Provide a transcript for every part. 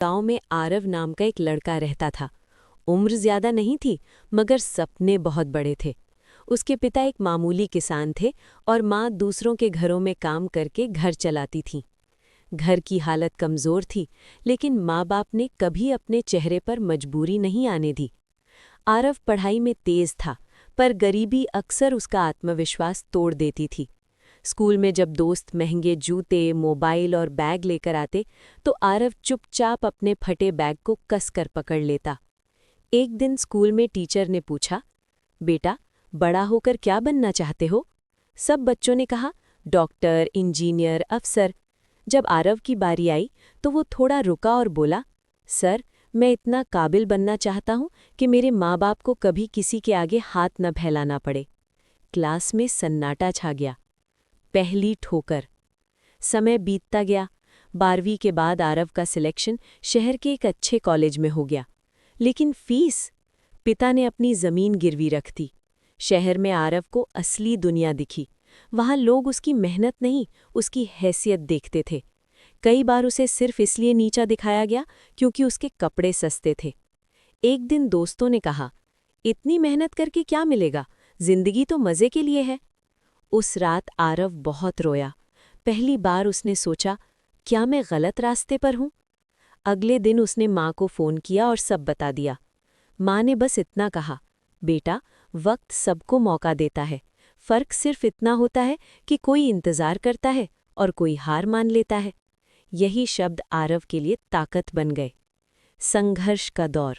गांव में आरव नाम का एक लड़का रहता था। उम्र ज्यादा नहीं थी, मगर सपने बहुत बड़े थे। उसके पिता एक मामूली किसान थे और माँ दूसरों के घरों में काम करके घर चलाती थी। घर की हालत कमजोर थी, लेकिन माँ बाप ने कभी अपने चेहरे पर मजबूरी नहीं आने दी। आरव पढ़ाई में तेज था, पर गरीबी अक्सर उसका आत्मविश्वास तोड़ देती थी। स्कूल में जब दोस्त महंगे जूते, मोबाइल और बैग लेकर आते, तो आरव चुपचाप अपने फटे बैग को कसकर पकड़ लेता। एक दिन स्कूल में टीचर ने पूछा, बेटा, बड़ा होकर क्या बनना चाहते हो? सब बच्चों ने कहा, डॉक्टर, इंजीनियर, अफसर। जब आरव की बारी आई, तो वो थोड़ा रुका और बोला, सर, मैं इतना काबिल बनना चाहता हूँ कि मेरे माँ बाप को कभी किसी के आगे हाथ न फैलाना पड़े। क्लास में सन्नाटा छा गया। पहली ठोकर। समय बीतता गया। 12वीं के बाद आरव का सिलेक्शन शहर के एक अच्छे कॉलेज में हो गया। लेकिन फीस? पिता ने अपनी जमीन गिरवी रख दी। शहर में आरव को असली दुनिया दिखी। वहां लोग उसकी मेहनत नहीं, उसकी हैसियत देखते थे। कई बार उसे सिर्फ इसलिए नीचा दिखाया गया क्योंकि उसके कपड़े सस्ते थे। एक दिन दोस्तों ने कहा, इतनी मेहनत करके क्या मिलेगा? जिंदगी तो मजे के लिए है। उस रात आरव बहुत रोया। पहली बार उसने सोचा, क्या मैं गलत रास्ते पर हूं? अगले दिन उसने माँ को फ़ोन किया और सब बता दिया। माँ ने बस इतना कहा, बेटा, वक्त सबको मौका देता है। फ़र्क सिर्फ इतना होता है कि कोई इंतज़ार करता है और कोई हार मान लेता है। यही शब्द आरव के लिए ताकत बन गए। संघर्ष का दौर।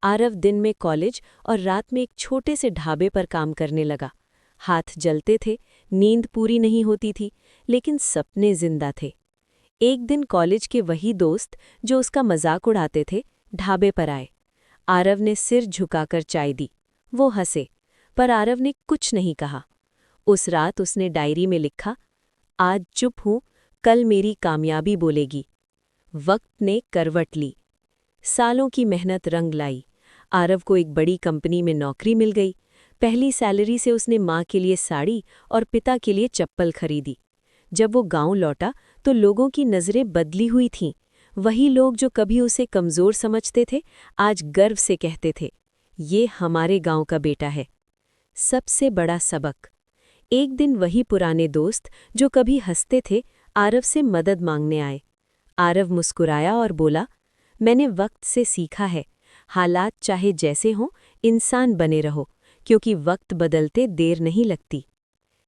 आरव दिन में कॉलेज और रात में एक छोटे से ढाबे पर काम करने लगा। हाथ जलते थे, नींद पूरी नहीं होती थी, लेकिन सपने जिंदा थे। एक दिन कॉलेज के वही दोस्त जो उसका मजाक उड़ाते थे, ढाबे पर आए। आरव ने सिर झुकाकर चाय दी। वो हंसे, पर आरव ने कुछ नहीं कहा। उस रात उसने डायरी में लिखा, आज चुप हूं, कल मेरी कामयाबी बोलेगी। वक्त ने करवट ली। सालों की मेहनत रंग लाई। आरव को एक बड़ी कंपनी में नौकरी मिल गई। पहली सैलरी से उसने माँ के लिए साड़ी और पिता के लिए चप्पल खरीदी। जब वो गांव लौटा, तो लोगों की नज़रें बदली हुई थीं। वही लोग जो कभी उसे कमज़ोर समझते थे, आज गर्व से कहते थे, ये हमारे गांव का बेटा है। सबसे बड़ा सबक। एक दिन वही पुराने दोस्त जो कभी हंसते थे, आरव से मदद मांगने आए। आरव मुस्कुराया और बोला, मैंने वक्त से सीखा है, हालात चाहे जैसे हों, इंसान बने रहो, क्योंकि वक्त बदलते देर नहीं लगती।